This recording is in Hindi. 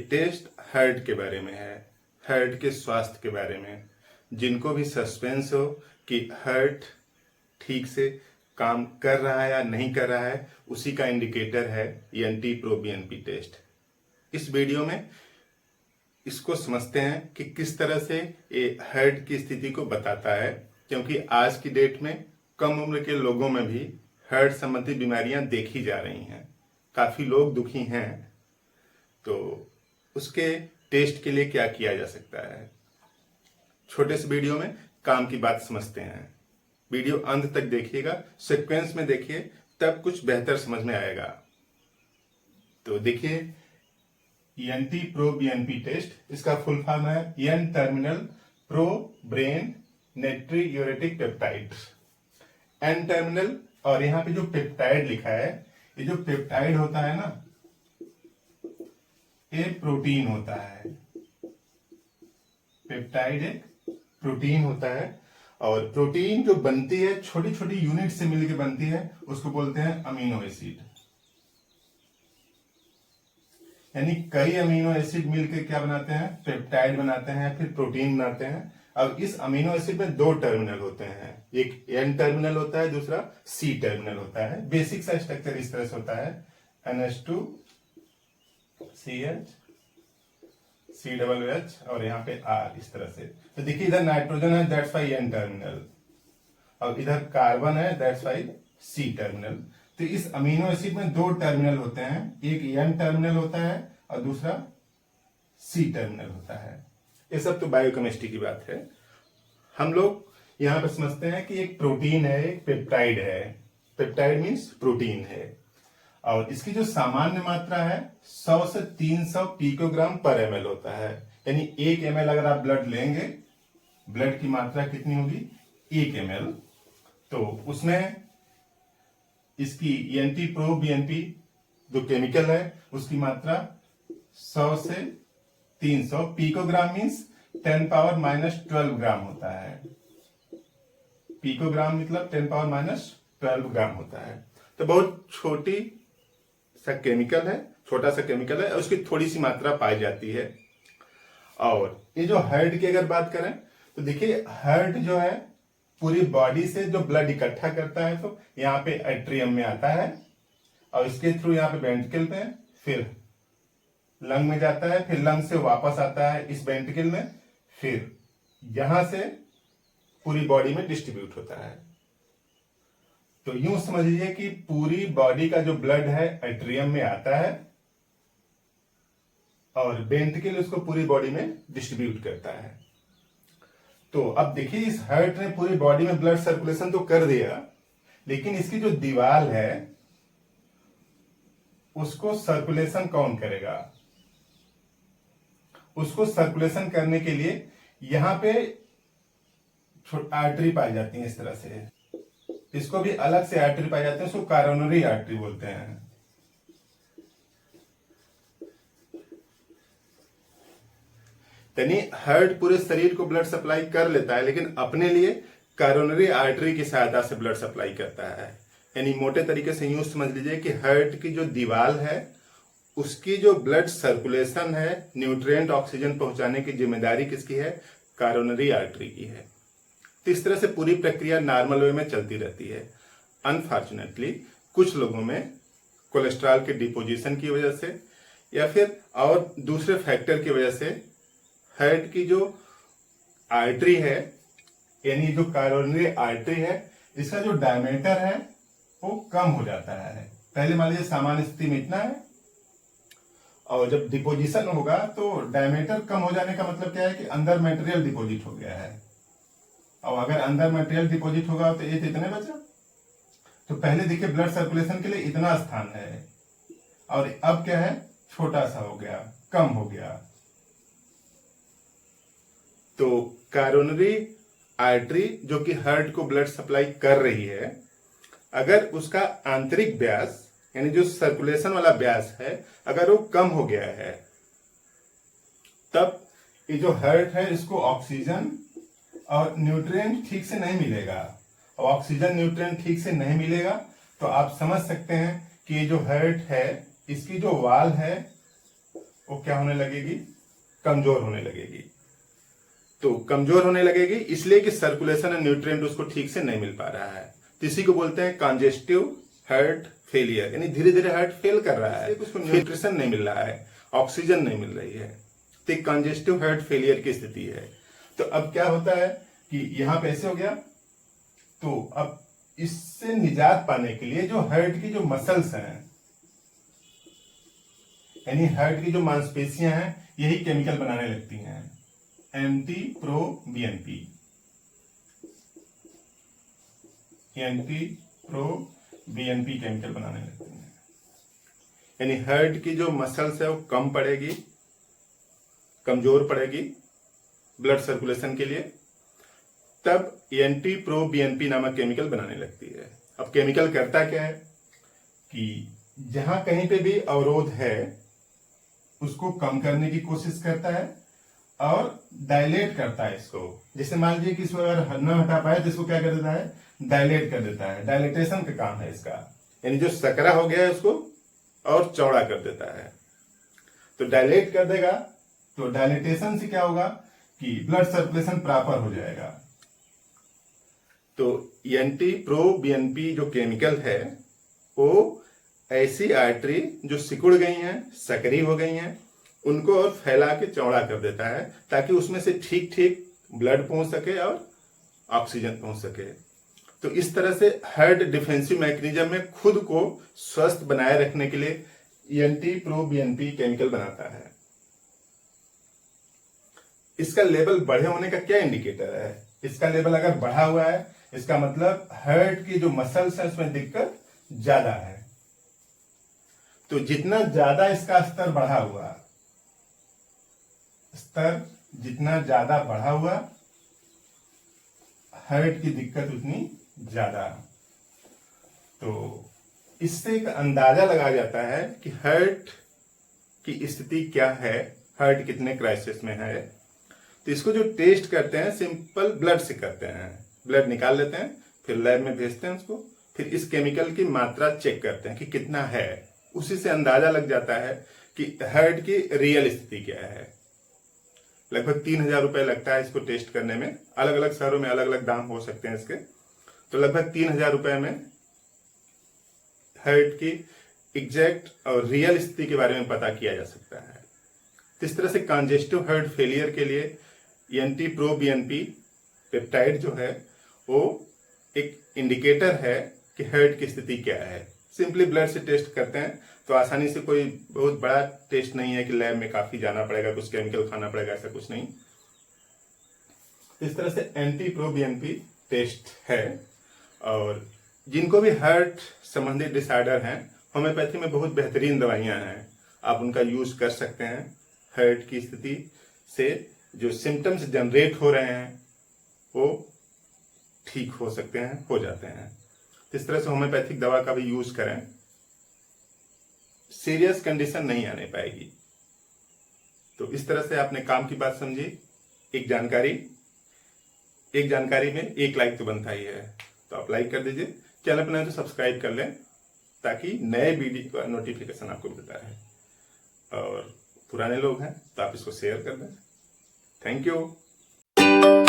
टेस्ट हार्ट के बारे में है, हार्ट के स्वास्थ्य के बारे में। जिनको भी सस्पेंस हो कि हार्ट ठीक से काम कर रहा है या नहीं कर रहा है, उसी का इंडिकेटर है NT-proBNP टेस्ट। इस वीडियो में इसको समझते हैं कि किस तरह से ये हार्ट की स्थिति को बताता है, क्योंकि आज की डेट में कम उम्र के लोगों में भी हार्ट संबंधी बीमारियां देखी जा रही हैं। काफी लोग दुखी हैं, तो उसके टेस्ट के लिए क्या किया जा सकता है, छोटे से वीडियो में काम की बात समझते हैं। वीडियो अंत तक देखिएगा, सीक्वेंस में देखिए, तब कुछ बेहतर समझ में आएगा। तो देखिए, NT-proBNP टेस्ट, इसका फुल फॉर्म है N terminal pro brain natriuretic peptide. N terminal, और यहां पे जो पेप्टाइड लिखा है, ये जो पेप्टाइड होता है ना, ये प्रोटीन होता है। पेप्टाइड एक प्रोटीन होता है, और प्रोटीन जो बनती है छोटी छोटी यूनिट से मिलकर बनती है, उसको बोलते हैं अमीनो एसिड। यानी कई अमीनो एसिड मिलकर क्या बनाते हैं, पेप्टाइड बनाते हैं, फिर प्रोटीन बनाते हैं। अब इस अमीनो एसिड में दो टर्मिनल होते हैं, एक N टर्मिनल होता है, दूसरा C टर्मिनल होता है। बेसिक सा स्ट्रक्चर इस तरह से होता है, NH2 CH COOH और यहाँ पे R, इस तरह से। तो देखिए, इधर नाइट्रोजन है, दैट्स वाई N टर्मिनल, और इधर कार्बन है, दैट्स वाई C टर्मिनल। तो इस अमीनो एसिड में दो टर्मिनल होते हैं, एक N टर्मिनल होता है और दूसरा C टर्मिनल होता है। ये सब तो बायोकेमिस्ट्री की बात है। हम लोग यहाँ पर समझते हैं कि एक प्रोटीन है, एक पेप्टाइड है। पेप्टाइड मीन्स प्रोटीन है, और इसकी जो सामान्य मात्रा है 100 से 300 पिकोग्राम पर ml होता है। यानी 1 ml अगर आप ब्लड लेंगे, ब्लड की मात्रा कितनी होगी, 1 ml, तो उसमें इसकी NT-proBNP जो केमिकल है, उसकी मात्रा 100 से 300 पिकोग्राम मीन्स 10⁻⁻12 ग्राम होता है। पिकोग्राम मतलब 10⁻⁻12 ग्राम होता है। तो बहुत छोटी सा केमिकल है, छोटा सा केमिकल है, उसकी थोड़ी सी मात्रा पाई जाती है। और ये जो हार्ट की अगर बात करें, तो देखिए, हार्ट जो है पूरी बॉडी से जो ब्लड इकट्ठा करता है, तो यहाँ पे एट्रियम में आता है, और इसके थ्रू यहाँ पे वेंट्रिकल में, फिर लंग में जाता है, फिर लंग से वापस आता है इस वेंट्रिकल में, फिर यहां से पूरी बॉडी में डिस्ट्रीब्यूट होता है। तो यूं समझ लीजिए कि पूरी बॉडी का जो ब्लड है एट्रियम में आता है, और वेंट्रिकल उसको पूरी बॉडी में डिस्ट्रीब्यूट करता है। तो अब देखिए, इस हार्ट ने पूरी बॉडी में ब्लड सर्कुलेशन तो कर दिया, लेकिन इसकी जो दीवार है उसको सर्कुलेशन कौन करेगा? उसको सर्कुलेशन करने के लिए यहां पे आर्टरी पाई जाती है, इस तरह से। इसको भी अलग से आर्टरी पाई जाती है, उसको कॉरोनरी आर्टरी बोलते हैं। यानी हार्ट पूरे शरीर को ब्लड सप्लाई कर लेता है, लेकिन अपने लिए कॉरोनरी आर्टरी की सहायता से ब्लड सप्लाई करता है। यानी मोटे तरीके से यूं समझ लीजिए कि हार्ट की जो दीवार है, उसकी जो ब्लड सर्कुलेशन है, न्यूट्रिएंट ऑक्सीजन पहुंचाने की जिम्मेदारी किसकी है, कॉरोनरी आर्टरी की है। तो इस तरह से पूरी प्रक्रिया नॉर्मल वे में चलती रहती है। अनफॉर्चुनेटली कुछ लोगों में कोलेस्ट्रॉल के डिपोजिशन की वजह से या फिर और दूसरे फैक्टर की वजह से हार्ट की जो आर्टरी है, यानी जो कॉरोनरी आर्टरी है, इसका जो डायमीटर है वो कम हो जाता है। पहले मान लीजिए सामान्य स्थिति में इतना है, और जब डिपोजिशन होगा तो डायमीटर कम हो जाने का मतलब क्या है कि अंदर मटेरियल डिपोजिट हो गया है। और अगर अंदर मटेरियल डिपोजिट होगा तो ये तो इतने बचा। तो पहले देखिए, ब्लड सर्कुलेशन के लिए इतना स्थान है, और अब क्या है, छोटा सा हो गया, कम हो गया। तो कॉरोनरी आर्टरी जो कि हार्ट को ब्लड सप्लाई कर रही है, अगर उसका आंतरिक व्यास यानी जो सर्कुलेशन वाला व्यास है, अगर वो कम हो गया है, तब ये जो हार्ट है इसको ऑक्सीजन और न्यूट्रिएंट ठीक से नहीं मिलेगा। और ऑक्सीजन न्यूट्रिएंट ठीक से नहीं मिलेगा तो आप समझ सकते हैं कि ये जो हार्ट है, इसकी जो वाल है वो क्या होने लगेगी, कमजोर होने लगेगी। तो कमजोर होने लगेगी इसलिए कि सर्कुलेशन एंड न्यूट्रिएंट उसको ठीक से नहीं मिल पा रहा है। तो इसी को बोलते हैं कंजेस्टिव हार्ट फेलियर, यानी धीरे धीरे हार्ट फेल कर रहा है, उसको न्यूट्रिशन नहीं मिल रहा है, ऑक्सीजन नहीं मिल रही है। तो एक कंजेस्टिव हार्ट फेलियर की स्थिति है। तो अब क्या होता है कि यहां पे ऐसे हो गया, तो अब इससे निजात पाने के लिए जो हार्ट की जो मसल्स हैं, यानी हार्ट की जो मांसपेशियां हैं, यही केमिकल बनाने लगती हैं, एंटी प्रो बीएनपी, केमिकल बनाने लगती हैं। यानी हार्ट की जो मसल्स है वो कम पड़ेगी, कमजोर पड़ेगी ब्लड सर्कुलेशन के लिए, तब एंटी प्रो बीएनपी नामक केमिकल बनाने लगती है। अब केमिकल करता क्या है कि जहां कहीं पे भी अवरोध है उसको कम करने की कोशिश करता है और डायलेट करता है इसको। जैसे मान लीजिए कि इसको अगर न हटा पाए तो इसको क्या कर देता है, डायलेट कर देता है। डायलेटेशन का काम है इसका, यानी जो सकरा हो गया है उसको और चौड़ा कर देता है। तो डायलेट कर देगा, तो डायलेटेशन से क्या होगा कि ब्लड सर्कुलेशन प्रॉपर हो जाएगा। तो एंटी प्रो बीएनपी जो केमिकल है वो ऐसी आर्टरी जो सिकुड़ गई हैं, सकरी हो गई हैं, उनको और फैला के चौड़ा कर देता है ताकि उसमें से ठीक ठीक ब्लड पहुंच सके और ऑक्सीजन पहुंच सके। तो इस तरह से हार्ट डिफेंसिव मैकेनिज्म में खुद को स्वस्थ बनाए रखने के लिए एंटी प्रो बीएनपी केमिकल बनाता है। इसका लेवल बढ़े होने का क्या इंडिकेटर है? इसका लेवल अगर बढ़ा हुआ है इसका मतलब हार्ट की जो मसल्स है उसमें दिक्कत ज्यादा है। तो जितना ज्यादा इसका स्तर बढ़ा हुआ, जितना ज्यादा बढ़ा हुआ, हार्ट की दिक्कत उतनी ज्यादा। तो इससे एक अंदाजा लगाया जाता है कि हार्ट की स्थिति क्या है, हार्ट कितने क्राइसिस में है। तो इसको जो टेस्ट करते हैं सिंपल ब्लड से करते हैं। ब्लड निकाल लेते हैं, फिर लैब में भेजते हैं उसको, फिर इस केमिकल की मात्रा चेक करते हैं कि कितना है। उसी से अंदाजा लग जाता है कि हार्ट की रियल स्थिति क्या है। लगभग 3,000 रुपए लगता है इसको टेस्ट करने में। अलग अलग शहरों में अलग अलग दाम हो सकते हैं इसके। तो लगभग 3,000 रुपए में हार्ट की एग्जैक्ट और रियल स्थिति के बारे में पता किया जा सकता है। इस तरह से कंजेस्टिव हार्ट फेलियर के लिए एंटी प्रो बीएनपी पेप्टाइड जो है वो एक इंडिकेटर है कि हार्ट की स्थिति क्या है। सिंपली ब्लड से टेस्ट करते हैं, तो आसानी से कोई बहुत बड़ा टेस्ट नहीं है कि लैब में काफी जाना पड़ेगा, कुछ केमिकल खाना पड़ेगा, ऐसा कुछ नहीं। इस तरह से एंटी प्रो बीएनपी टेस्ट है। और जिनको भी हार्ट संबंधित डिसऑर्डर हैं, होम्योपैथी में बहुत बेहतरीन दवाइयां हैं, आप उनका यूज कर सकते हैं। हार्ट की स्थिति से जो सिम्टम्स जनरेट हो रहे हैं वो ठीक हो सकते हैं, हो जाते हैं। इस तरह से होम्योपैथिक दवा का भी यूज करें, सीरियस कंडीशन नहीं आने पाएगी। तो इस तरह से आपने काम की बात समझी। एक जानकारी में 1 लाइक तो बनता ही है, तो आप लाइक कर दीजिए। चैनल पर नए तो सब्सक्राइब कर लें ताकि नए वीडियो का नोटिफिकेशन आपको मिलता है। और पुराने लोग हैं तो आप इसको शेयर कर दें। Thank you.